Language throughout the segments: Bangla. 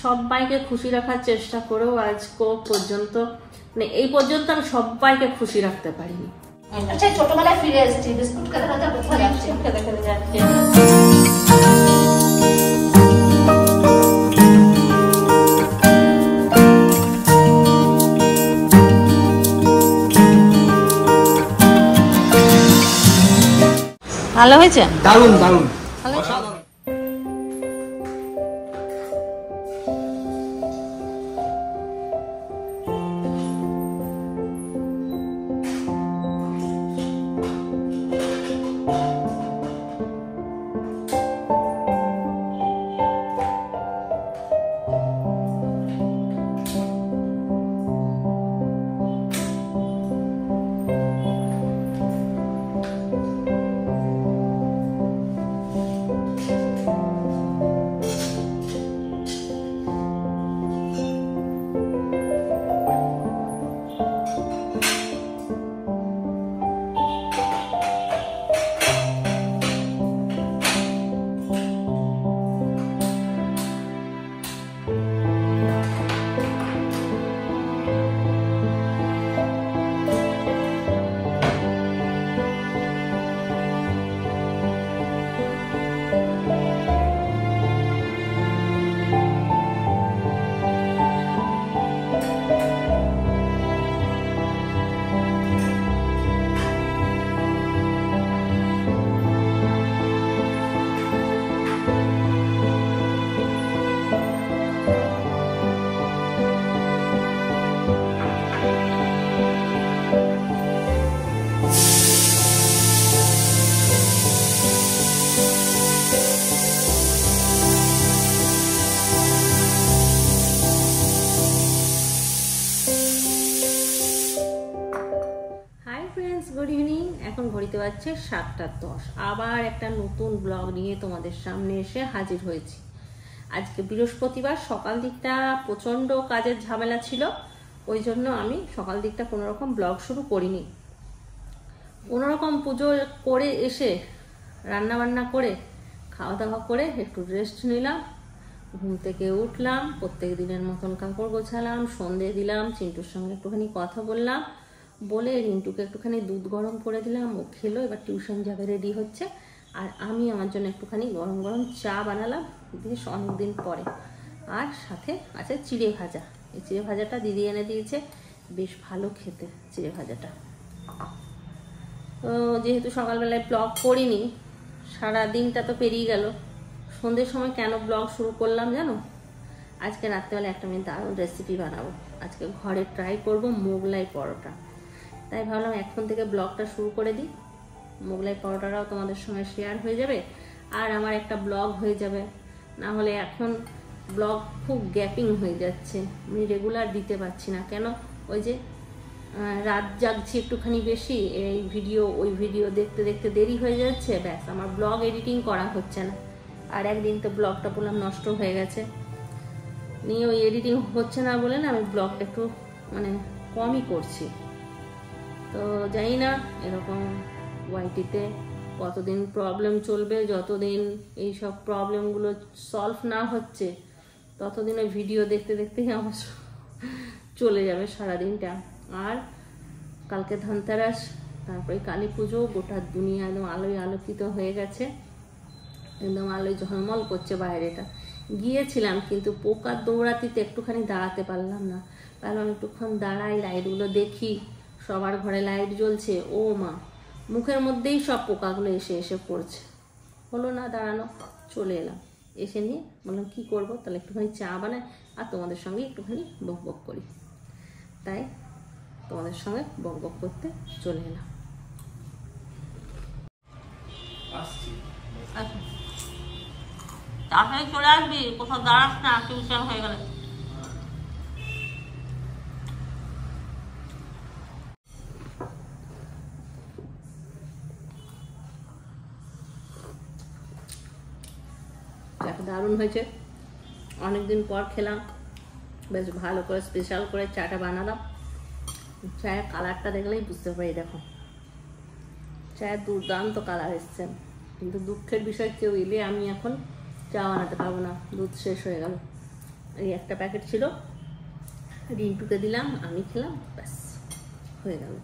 সবাইকে খুশি রাখার চেষ্টা করেও আজকে পর্যন্ত মানে এই পর্যন্ত আমি সবাইকে খুশি রাখতে পারিনি। আচ্ছা ছোটবেলায় ফিরে এসেছি, বিস্কুট খেতে খেতে কোথায় যাচ্ছে? খেতে খেতে যাচ্ছে। ভালো হয়েছে? দারুণ দারুণ। Good evening. এখন ঘড়িতে বাজছে 7:10। আবার একটা নতুন ব্লগ নিয়ে তোমাদের সামনে এসে হাজির হয়েছি। আজকে বৃহস্পতিবার, সকাল দিকটা প্রচণ্ড কাজের ঝামেলা ছিল, ওই জন্য আমি সকাল দিকটা কোনোরকম ব্লগ শুরু করিনি। কোনোরকম পুজো করে এসে রান্না বান্না করে খাওয়া দাওয়া করে একটু রেস্ট নিলাম, ঘুম থেকে উঠলাম, প্রত্যেক দিনের মতন কাপড় গোছালাম, সন্ধে দিলাম, চিন্টুর সঙ্গে একটুখানি কথা বললাম, বলে রিন্টুকে একটুখানি দুধ গরম করে দিলাম, ও খেলো, এবার টিউশন যাবে, রেডি হচ্ছে। আর আমি আমার জন্য একটুখানি গরম গরম চা বানালাম বেশ অনেকদিন পরে। আর সাথে আছে চিড়ে ভাজা। এই চিড়ে ভাজাটা দিদি এনে দিয়েছে, বেশ ভালো খেতে চিড়ে ভাজাটা। তো যেহেতু সকালবেলায় ব্লগ করিনি, সারা দিনটা তো পেরিয়ে গেল, সন্ধ্যের সময় কেন ব্লগ শুরু করলাম জানো? আজকে রাত্রেবেলা একটা আমি দারুণ রেসিপি বানাবো। আজকে ঘরে ট্রাই করব মোগলাই পরোটা। তাই ভাবলাম এখন থেকে ব্লগটা শুরু করে দিই। মোগলাই পরোটাটাও তোমাদের সঙ্গে শেয়ার হয়ে যাবে, আর আমার একটা ব্লগ হয়ে যাবে। না হলে এখন ব্লগ খুব গ্যাপিং হয়ে যাচ্ছে, আমি রেগুলার দিতে পারছি না। কেন? ওই যে রাত জাগছি একটুখানি বেশি, এই ভিডিও ওই ভিডিও দেখতে দেখতে দেরি হয়ে যাচ্ছে, ব্যাস আমার ব্লগ এডিটিং করা হচ্ছে না। আর একদিন তো ব্লগটা বললাম নষ্ট হয়ে গেছে, নিয়ে ওই এডিটিং হচ্ছে না বলে না আমি ব্লগটা একটু মানে কমই করছি। তো জানি না এরকম ওয়াইটিতে কতদিন প্রবলেম চলবে, যতদিন এইসব প্রবলেমগুলো সলভ না হচ্ছে ততদিন ওই ভিডিও দেখতে দেখতেই আমার চলে যাবে সারাদিনটা। আর কালকে ধনতেরাস, তারপরে কালী পুজো, গোটা দুনিয়া একদম আলোয় আলোকিত হয়ে গেছে, একদম আলোয় ঝলমল করছে বাইরেটা। গিয়েছিলাম কিন্তু পোকার দৌড়াতিতে একটুখানি দাঁড়াতে পারলাম না, ভাবলাম একটুক্ষণ দাঁড়াই, লাইটগুলো দেখি, সবার ঘরে লাইট জ্বলছে, ও মা মুখের মধ্যেই সব পোকাগুলো এসে এসে পড়ছে, হলো না দাঁড়ানো, চলে এলাম। এসে নিয়ে বললাম কি করব, তাহলে একটুখানি চা বানাই আর তোমাদের সঙ্গে একটুখানি বক বক করি। তাই তোমাদের সঙ্গে বক বক করতে চলে এলাম। তাড়াতাড়ি চলে আসবি, কোথাও দাঁড়াস না, টিউশন হয়ে গেলে। দারুণ হয়েছে, অনেকদিন পর খেলাম, বেশ ভালো করে স্পেশাল করে চাটা বানালাম। চায়ের কালারটা দেখলেই বুঝতে পারি, দেখো চায়ের দুর্দান্ত কালার এসছে। কিন্তু দুঃখের বিষয় কেউ এলে আমি এখন চা বানাতে পারবো না, দুধ শেষ হয়ে গেল। এই একটা প্যাকেট ছিল, রিন্টুকে দিলাম, আমি খেলাম, ব্যাস হয়ে গেল।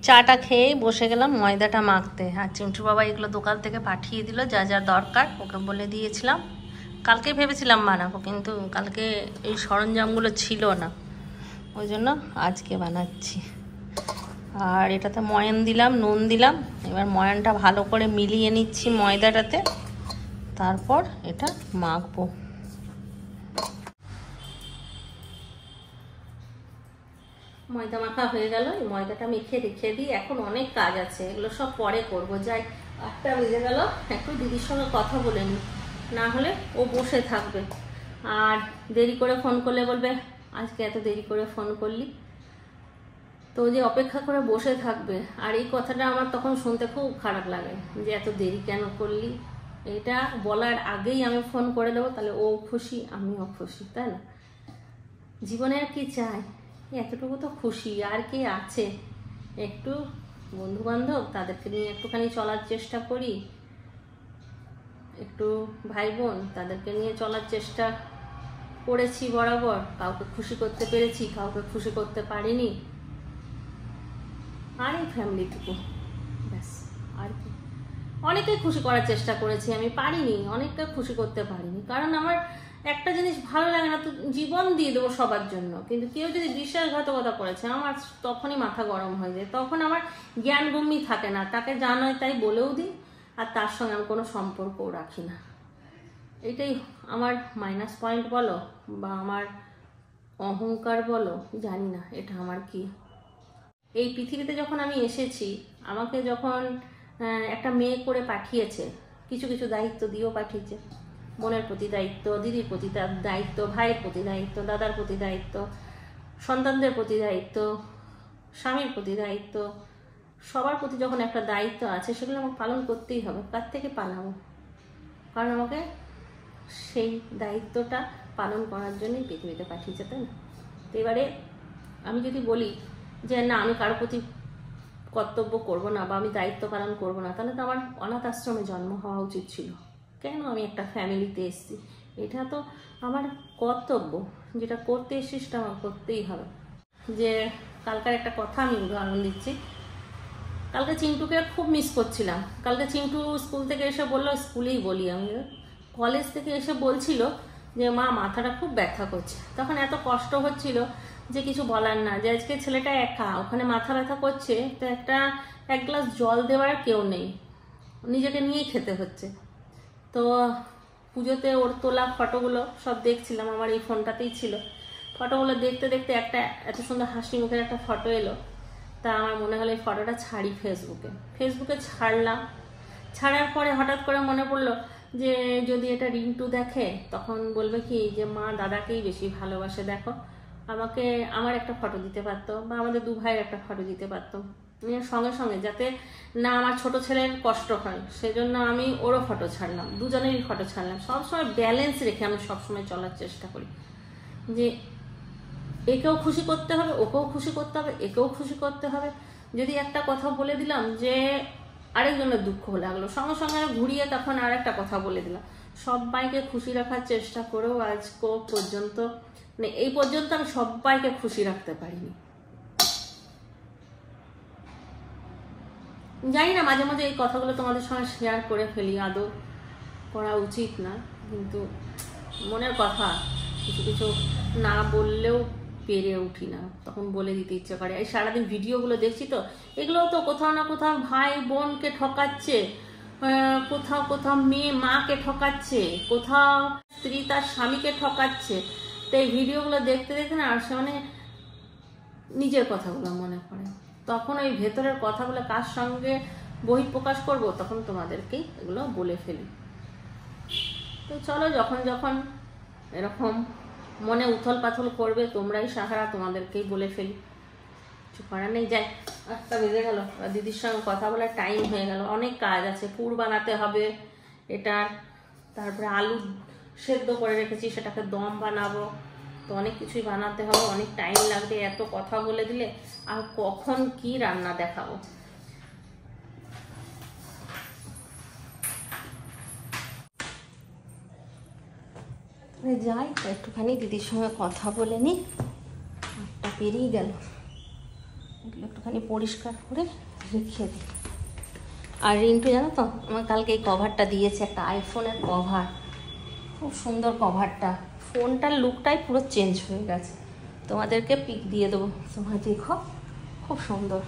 চাটা খেয়েই বসে গেলাম ময়দাটা মাখতে। আর চিন্টু বাবা এগুলো দোকান থেকে পাঠিয়ে দিল, যা যা দরকার ওকে বলে দিয়েছিলাম। কালকে ভেবেছিলাম বানাবো, কিন্তু কালকে এই সরঞ্জামগুলো ছিল না, ওই জন্য আজকে বানাচ্ছি। আর এটাতে ময়ান দিলাম, নুন দিলাম। এবার ময়ানটা ভালো করে মিলিয়ে নিচ্ছি ময়দাটাতে, তারপর এটা মাখবো। ময়দা মাখা হয়ে গেল। এই ময়দাটা মেখে রেখে দিই, এখন অনেক কাজ আছে, এগুলো সব পরে করবো। যাই, 8টা বেজে গেল, একটু দিদির সঙ্গে কথা বলে নিই, না হলে ও বসে থাকবে। আর দেরি করে ফোন করলে বলবে আজকে এত দেরি করে ফোন করলি, তো যে অপেক্ষা করে বসে থাকবে। আর এই কথাটা আমার তখন শুনতে খুব খারাপ লাগে, যে এত দেরি কেন করলি। এটা বলার আগেই আমি ফোন করে দেবো, তাহলে ও খুশি, আমিও খুশি, তাই না? জীবনে আর কি চাই, এতটুকু তো খুশি। আর কি আছে, একটু বন্ধু বান্ধব তাদেরকে নিয়ে একটুখানি চলার চেষ্টা করি, একটু ভাই বোন তাদেরকে নিয়ে চলার চেষ্টা করেছি বরাবর। কাউকে খুশি করতে পেরেছি, কাউকে খুশি করতে পারিনি। আর এই ফ্যামিলিটুকু, ব্যাস। আর কি, অনেকেই খুশি করার চেষ্টা করেছি, আমি পারিনি, অনেকটা খুশি করতে পারিনি। কারণ আমার একটা জিনিস ভালো লাগে না তো জীবন দিয়ে দেবো সবার জন্য, কিন্তু কেউ যদি বিশ্বাসঘাতকতা করেছে আমার তখনই মাথা গরম হয়ে যায়। তখন আমার জ্ঞান গম্যি থাকে না, তাকে যা নয় তাই বলেও দিই, আর তার সঙ্গে আমি কোনো সম্পর্কও রাখি না। এটাই আমার মাইনাস পয়েন্ট বলো বা আমার অহংকার বলো, জানি না এটা আমার কি। এই পৃথিবীতে যখন আমি এসেছি, আমাকে যখন একটা মেয়ে করে পাঠিয়েছে, কিছু কিছু দায়িত্ব দিয়েও পাঠিয়েছে। বোনের প্রতি দায়িত্ব, দিদির প্রতি দায়িত্ব, ভাইয়ের প্রতি দায়িত্ব, দাদার প্রতি দায়িত্ব, সন্তানদের প্রতি দায়িত্ব, স্বামীর প্রতি দায়িত্ব, সবার প্রতি যখন একটা দায়িত্ব আছে, সেগুলো আমাকে পালন করতেই হবে। কার থেকে পালাবো? কারণ আমাকে সেই দায়িত্বটা পালন করার জন্যই পৃথিবীতে পাঠিয়েছে, তাই না? তো এবারে আমি যদি বলি যে না আমি কারোর প্রতি কর্তব্য করব না বা আমি দায়িত্ব পালন করব না, তাহলে তো আমার অনাথ আশ্রমে জন্ম হওয়া উচিত ছিল। কেন আমি একটা ফ্যামিলিতে এসেছি? এটা তো আমার কর্তব্য, যেটা করতে এসেছি সেটা আমার করতেই হবে। যে কালকার একটা কথা আমি উদাহরণ দিচ্ছি। কালকে চিন্টুকে খুব মিস করছিলাম। কালকে চিন্টু স্কুল থেকে এসে বললো, স্কুলেই বলি আমি, কলেজ থেকে এসে বলছিল যে মা মাথাটা খুব ব্যথা করছে। তখন এত কষ্ট হচ্ছিল যে কিছু বলার না, যে আজকে ছেলেটা একা, ওখানে মাথা ব্যথা করছে, তো এক গ্লাস জল দেওয়ার কেউ নেই, নিজেকে নিয়েই খেতে হচ্ছে। তো পুজোতে ওর তোলা ফটোগুলো সব দেখছিলাম, আমার এই ফোনটাতেই ছিল। ফটোগুলো দেখতে দেখতে একটা এত সুন্দর হাসি মুখের একটা ফটো এলো। তা আমার মনে হলো এই ফটোটা ছাড়ি ফেসবুকে ছাড়লাম। ছাড়ার পরে হঠাৎ করে মনে পড়লো যে যদি এটা রিন্টু দেখে তখন বলবে কি যে মা দাদাকেই বেশি ভালোবাসে, দেখো আমাকে আমার একটা ফটো দিতে পারতো, বা আমাদের দু ভাইয়ের একটা ফটো দিতে পারতো সঙ্গে সঙ্গে, যাতে না আমার ছোট ছেলের কষ্ট হয়, সেজন্য আমি ওরও ফটো ছাড়লাম, দুজনেরই ফটো ছাড়লাম। সবসময় ব্যালেন্স রেখে আমি সবসময় চলার চেষ্টা করি, যে একেও খুশি করতে হবে, ওকেও খুশি করতে হবে, একেও খুশি করতে হবে। যদি একটা কথা বলে দিলাম যে আরেকজনের দুঃখ লাগলো, সঙ্গে সঙ্গে ঘুরিয়ে তখন আর একটা কথা বলে দিলাম। সবাইকে খুশি রাখার চেষ্টা করেও আজকে পর্যন্ত, মানে এই পর্যন্ত আমি সবাইকে খুশি রাখতে পারিনি। জানি না, মাঝে মাঝে এই কথাগুলো তোমাদের সঙ্গে শেয়ার করে ফেলি, আদৌ করা উচিত না, কিন্তু মনের কথা কিছু কিছু না বললেও পেরে উঠি না, তখন বলে দিতে ইচ্ছে করে। এই সারাদিন ভিডিওগুলো দেখছি তো, এগুলোও তো কোথাও না কোথাও ভাই বোনকে ঠকাচ্ছে, কোথাও কোথাও মেয়ে মাকে ঠকাচ্ছে, কোথাও স্ত্রী তার স্বামীকে ঠকাচ্ছে। তো এই ভিডিওগুলো দেখতে দেখতে না আর মানে নিজের কথাগুলো মনে পড়ে। তখন ওই ভেতরের কথাগুলো কার সঙ্গে বহিঃপ্রকাশ করব, তখন তোমাদেরকেই এগুলো বলে ফেলি। তো চলো, যখন যখন এরকম মনে উথল পাথল করবে, তোমরাই সাহারা, তোমাদেরকেই বলে ফেলি, কিছু করার নেই। যাই, 8টা বেজে গেল, দিদির সঙ্গে কথা বলার টাইম হয়ে গেল। অনেক কাজ আছে, পুর বানাতে হবে এটার, তারপরে আলু সেদ্ধ করে রেখেছি সেটাকে দম বানাবো, তো অনেক কিছুই বানাতে হবে, অনেক টাইম লাগবে। এত কথা বলে দিলে আর কখন কি রান্না দেখাবো। যাই একটুখানি দিদির সঙ্গে কথা বলে নিই। 8টা পেরিয়ে গেল, এগুলো একটুখানি পরিষ্কার করে রেখে দিই। আর রিন্টু জানো তো আমার কালকে এই কভারটা দিয়েছে, একটা আইফোনের কভার, খুব সুন্দর কভারটা। ফোনটার লুকটাই পুরো চেঞ্জ হয়ে গেছে, তোমাদেরকে পিক দিয়ে দেবো, তোমরা দেখো, খুব সুন্দর।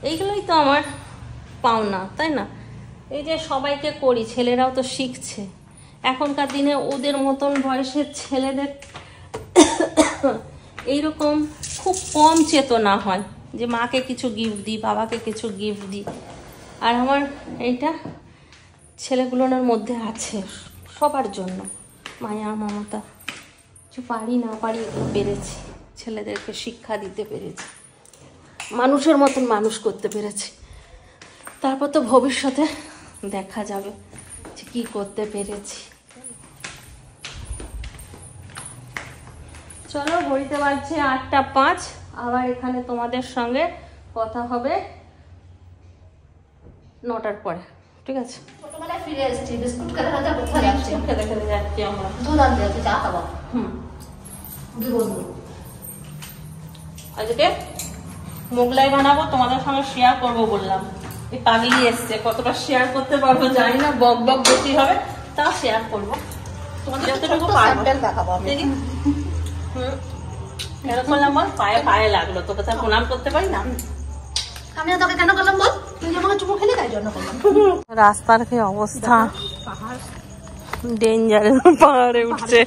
এইগুলোই তো আমার পাওনা, তাই না? এই যে সবাইকে করি, ছেলেরাও তো শিখছে। এখনকার দিনে ওদের মতন বয়সের ছেলেদের এইরকম খুব কম চেতনা হয় যে মাকে কিছু গিফট দিই, বাবাকে কিছু গিফট দিই। আর আমার এইটা ছেলেগুলোর মধ্যে আছে সবার জন্য মায়া মমতা। কিছু পারি না পারি এগুলো পেরেছি, ছেলেদেরকে শিক্ষা দিতে পেরেছি, মানুষের মতন মানুষ করতে পেরেছি। তারপর তো ভবিষ্যতে দেখা যাবে যে কী করতে পেরেছি। চলো, ঘড়িতে বাজছে 8টা 5। আবার এখানে তোমাদের সঙ্গে কথা হবে 9টার পরে, ঠিক আছে? ছোটবেলায় ফিরে এসেছি, বিস্কুট খেতে খেতে কোথায় যাচ্ছি? খেতে খেতে যাচ্ছি আমরা। দুধ আনতে যাচ্ছি, চা খাবো। দুই বন্ধু আজকে মোগলাই বানাবো, তোমাদের সঙ্গে শেয়ার করবো বললাম। এই পাগলি এসছে, কতটা শেয়ার করতে পারবো জানি না, বক বক বেশি হবে, তাও শেয়ার করবো তোমাদের যতটুকু পারবো। দেখাবো আমি। কেন করলাম বল? পায়ে পায়ে লাগলো, তোকে তো প্রণাম করতে পারি না। আমি তোকে কেন করলাম বল? তুই আমাকে চুমু খেলে তাই জন্য করলাম। রাস্তার কি অবস্থা, ডেঞ্জার, পাহাড়ে উঠছে।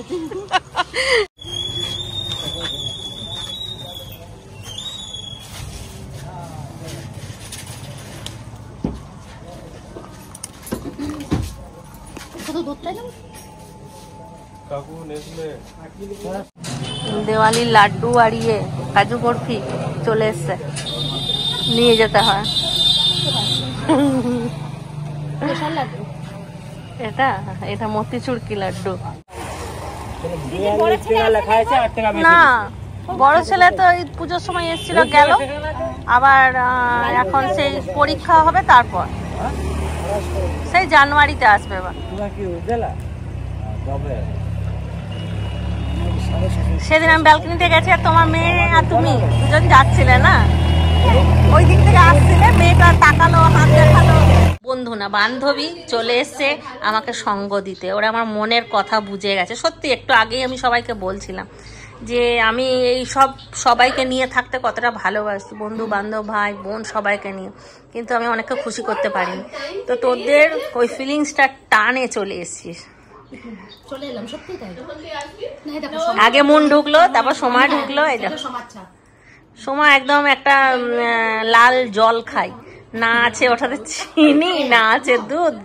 দেওয়ালির লাড্ডু আর কাজু বরফি চলে এসছে, নিয়ে যেতে হয়। এটা এটা মতিচুর কি লাড্ডু না, বড় ছেলে তো এই পুজোর সময় এসেছিল, গেল আবার। এখন সেই পরীক্ষা হবে, তারপর সেই জানুয়ারিতে আসবে। এবার সেদিন আমি ব্যালকনিতে গেছি, আর তোমার মেয়ে আর তুমি দুজন যাচ্ছিলে না, ওই দিক থেকে আসছিলে, মেয়েটা তাকালো, হাত দেখালো। বন্ধু না বান্ধবী চলে এসছে আমাকে সঙ্গ দিতে, ওরা আমার মনের কথা বুঝে গেছে। সত্যি একটু আগেই আমি সবাইকে বলছিলাম যে আমি এই সবাইকে নিয়ে থাকতে কতটা ভালোবাসি, বন্ধু বান্ধব ভাই বোন সবাইকে নিয়ে, কিন্তু আমি অনেককে খুশি করতে পারিনি। তো তোদের ওই ফিলিংসটা টানে চলে এসছিস। চলে এলাম, সত্যি তাই। আগে মন ঢুকলো, তারপর সময় ঢুকলো। এই দেখো সময় একদম একটা লাল জল খাই, না আছে ওটাতে চিনি, না আছে দুধ।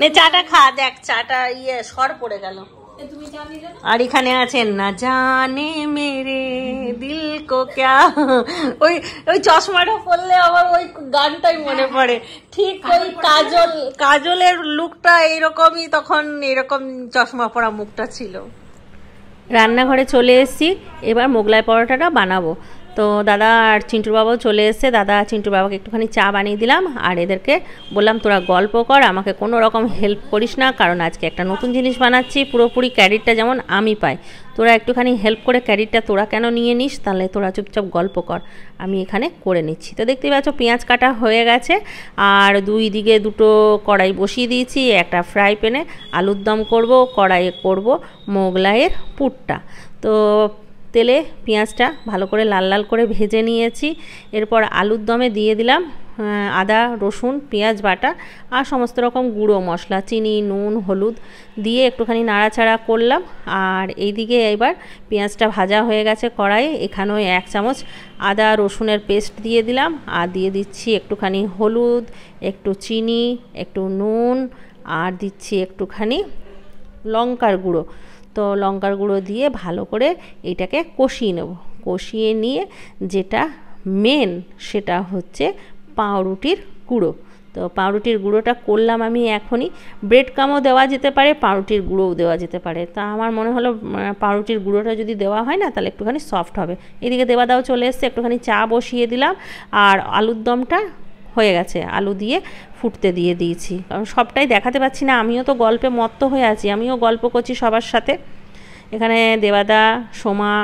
নে চাটা খা, দেখ চাটা সর পড়ে গেল। আর এখানে আছেন না জানে মেরে দিল কো ক্যা, ওই চশমাটা পরলে আমার ওই গানটাই মনে পড়ে। ঠিক ওই কাজলের লুকটা এইরকমই, তখন এরকম চশমা পরা মুখটা ছিল। রান্নাঘরে চলে এসেছি, এবার মোগলাই পরোটাটা বানাবো। তো দাদা আর চিন্টুর বাবাও চলে এসছে। দাদা আর চিন্টুর বাবাকে একটুখানি চা বানিয়ে দিলাম, আর এদেরকে বললাম তোরা গল্প কর, আমাকে কোনো রকম হেল্প করিস না, কারণ আজকে একটা নতুন জিনিস বানাচ্ছি, পুরোপুরি ক্রেডিটটা যেমন আমি পাই। তোরা একটুখানি হেল্প করে ক্রেডিটটা তোরা কেন নিয়ে নিস, তাহলে তোরা চুপচাপ গল্প কর, আমি এখানে করে নিচ্ছি। তো দেখতেই পাচ্ছ পেঁয়াজ কাটা হয়ে গেছে, আর দুই দিকে দুটো কড়াই বসিয়ে দিয়েছি। একটা ফ্রাই প্যানে আলুর দম করব, কড়াইয়ে করব মোগলাইয়ের পুরটা। তো তেলে পেঁয়াজটা ভালো করে লাল লাল করে ভেজে নিয়েছি। এরপর আলুর দমে দিয়ে দিলাম আদা রসুন পেঁয়াজ বাটা আর সমস্ত রকম গুঁড়ো মশলা, চিনি নুন হলুদ দিয়ে একটুখানি নাড়াচাড়া করলাম। আর এইদিকে এবার পেঁয়াজটা ভাজা হয়ে গেছে কড়াইয়ে, এখানেও 1 চামচ আদা রসুনের পেস্ট দিয়ে দিলাম, আর দিয়ে দিচ্ছি একটুখানি হলুদ, একটু চিনি, একটু নুন, আর দিচ্ছি একটুখানি লঙ্কার গুঁড়ো। তো লঙ্কার গুঁড়ো দিয়ে ভালো করে এটাকে কষিয়ে নেব। কষিয়ে নিয়ে যেটা মেন সেটা হচ্ছে পাউরুটির গুঁড়ো। তো পাউরুটির গুঁড়োটা করলাম আমি এখনই। ব্রেড কামও দেওয়া যেতে পারে, পাউরুটির গুঁড়োও দেওয়া যেতে পারে। তা আমার মনে হলো পাউরুটির গুঁড়োটা যদি দেওয়া হয় না তাহলে একটুখানি সফট হবে। এদিকে দেওয়া দাও চলে এসছে, একটুখানি চা বসিয়ে দিলাম। আর আলুর দমটা হয়ে গেছে, আলু দিয়ে ফুটতে দিয়ে দিয়েছি, কারণ সবটাই দেখাতে পাচ্ছি না, আমিও তো গল্পে মত্ত হয়ে আছি, আমিও গল্প করছি সবার সাথে। এখানে দেবাদা, সোমা,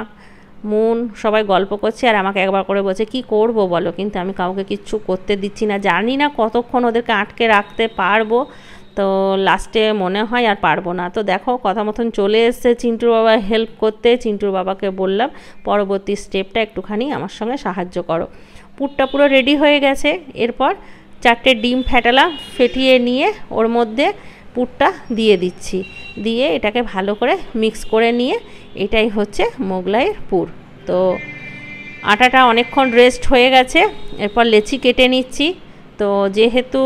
মুন সবাই গল্প করছে আর আমাকে একবার করে বলছে কি করব বলো, কিন্তু আমি কাউকে কিচ্ছু করতে দিচ্ছি না, জানি না কতক্ষণ ওদেরকে আটকে রাখতে পারবো। তো লাস্টে মনে হয় আর পারবো না। তো দেখো কথা মতন চলে এসছে চিন্টুর বাবা হেল্প করতে। চিন্টুর বাবাকে বললাম পরবর্তী স্টেপটা একটুখানি আমার সঙ্গে সাহায্য করো। পুরটা পুরো রেডি হয়ে গেছে। এরপর 4টে ডিম ফেটালাম, ফেটিয়ে নিয়ে ওর মধ্যে পুরটা দিয়ে দিচ্ছি, দিয়ে এটাকে ভালো করে মিক্স করে নিয়ে এটাই হচ্ছে মোগলাইয়ের পুর। তো আটাটা অনেকক্ষণ রেস্ট হয়ে গেছে, এরপর লেচি কেটে নিচ্ছি। তো যেহেতু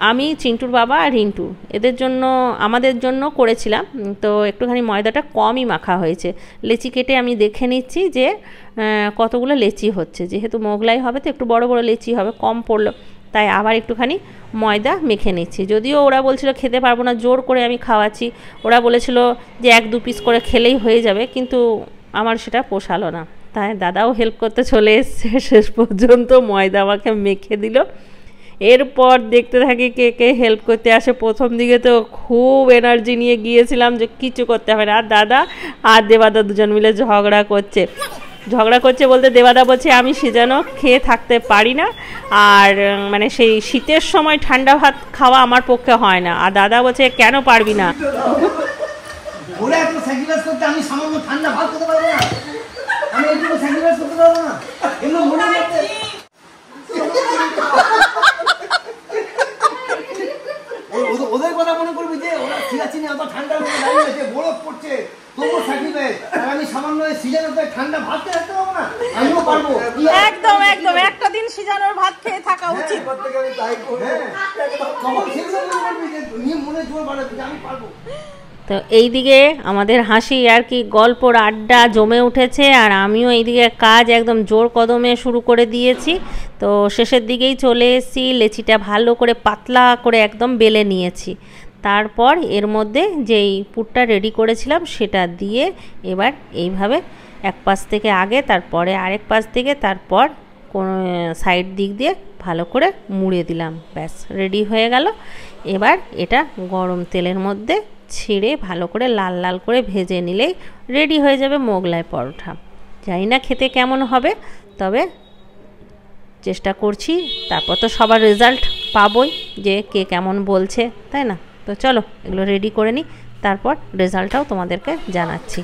আমি, চিন্টুর বাবা আর রিন্টু এদের জন্য, আমাদের জন্য করেছিলাম, তো একটুখানি ময়দাটা কমই মাখা হয়েছে। লেচি কেটে আমি দেখে নিচ্ছি যে কতগুলো লেচি হচ্ছে, যেহেতু মোগলাই হবে তো একটু বড় বড় লেচি হবে, কম পড়লো, তাই আবার একটুখানি ময়দা মেখে নিচ্ছি। যদিও ওরা বলছিল খেতে পারবো না, জোর করে আমি খাওয়াচ্ছি, ওরা বলেছিল যে 1-2 পিস করে খেলেই হয়ে যাবে, কিন্তু আমার সেটা পোষালো না, তাই দাদাও হেল্প করতে চলে এসছে, শেষ পর্যন্ত ময়দা আমাকে মেখে দিল। এরপর দেখতে থাকি কে কে হেল্প করতে আসে। প্রথম দিকে তো খুব এনার্জি নিয়ে গিয়েছিলাম যে কিছু করতে হবে না, আর দাদা আর দেবাদা দুজন মিলে ঝগড়া করছে বলতে দেবাদা বলছে আমি সিজানো খেয়ে থাকতে পারি না, আর মানে সেই শীতের সময় ঠান্ডা ভাত খাওয়া আমার পক্ষে হয় না, আর দাদা বলছে কেন পারবি না, ওরা এত স্যাক্রিফাইস করতে আমি সামান্য ঠান্ডা ভাত খেতে পারবো না, আমি একটু স্যাক্রিফাইস করতে পারবো না, এগুলো মনে রাখতে। ওদের কথা মনে করবি যে ওরা সিয়াচিনে অত ঠান্ডার মধ্যে দাঁড়িয়ে আছে, বরফ পড়ছে, তবুও স্যাক্রিফাইস, আর আমি সামান্য সিজনে ঠান্ডা ভাত খেতে থাকতে পারবো না, আমিও পারবো। একদম একদম একটা দিন সিজানোর ভাত খেয়ে থাকা উচিত। তখন সেগুলো মনে করবি যে মনে জোর বাড়াবি যে আমি পারবো। তো এইদিকে আমাদের হাসি আর কি গল্পর আড্ডা জমে উঠেছে, আর আমিও এইদিকে কাজ একদম জোর কদমে শুরু করে দিয়েছি। তো শেষের দিকেই চলে এসেছি, লেচিটা ভালো করে পাতলা করে একদম বেলে নিয়েছি। তারপর এর মধ্যে যেই পুরটা রেডি করেছিলাম সেটা দিয়ে এবার এইভাবে এক পাশ থেকে আগে, তারপরে আরেক পাশ থেকে, তারপর কোনো সাইড দিক দিয়ে ভালো করে মুড়ে দিলাম, ব্যাস রেডি হয়ে গেল। এবার এটা গরম তেলের মধ্যে ছেড়ে ভালো করে লাল লাল করে ভেজে নিলেই রেডি হয়ে যাবে মোগলাই পরোটা। জানি না খেতে কেমন হবে, তবে চেষ্টা করছি, তারপর তো সবার রেজাল্ট পাবোই যে কে কেমন বলছে, তাই না? তো চলো এগুলো রেডি করে নিই, তারপর রেজাল্টটাও তোমাদেরকে জানাচ্ছি।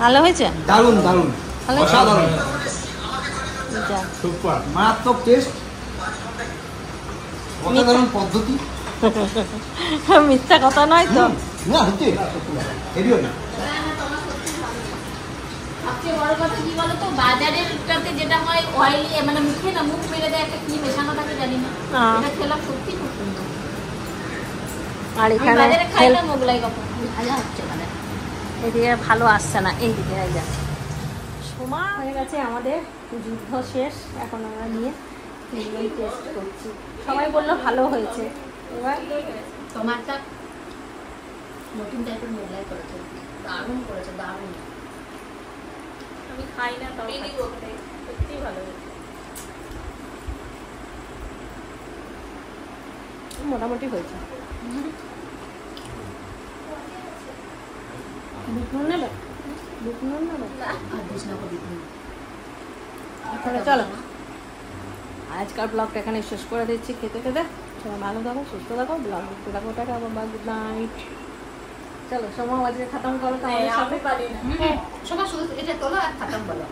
ভালো হয়েছে? দারুণ দারুণ, অসাধারণ, সুপার, মারাত্মক টেস্ট, অসাধারণ পদ্ধতি, মিথ্যা কথা নয় তো? না হচ্ছে হেভিও না। সবচেয়ে বড় কথা কি বলতো, বাজারের টুকটাতে যেটা হয় অয়েলি, মানে মুখে না মুখ মেরে দেয় একটা কি মেশানো থাকে জানি না, এটা খেলাম সত্যি খুব সুন্দর। আর এখানে বাজারে খাই না মোগলাই কখন, ভাজা হচ্ছে মানে এদিকে ভালো আসছে না, এইদিকে সময় হয়ে গেছে আমাদের, যুদ্ধ শেষ, এখন আমরা নিয়ে টেস্ট করছি। সবাই বললো ভালো হয়েছে। এবার তোমারটা নতুন টাইপের মোগলাই করেছে, দারুণ করেছে, দারুণ। আমি খাই না, তাও সত্যি ভালো হয়েছে, মোটামুটি হয়েছে। চলো আজকাল ব্লগটা এখানে শেষ করে দিচ্ছি, খেতে খেতে সবাই ভালো থাকো, সুস্থ থাকো, ব্লগ দেখতে থাকো, টাটা, গুড নাইট। চলো সময় আজকে খতম করো তো আমাদের সাথে। সবাই শুধু এটা তোলো আর খতম বলো।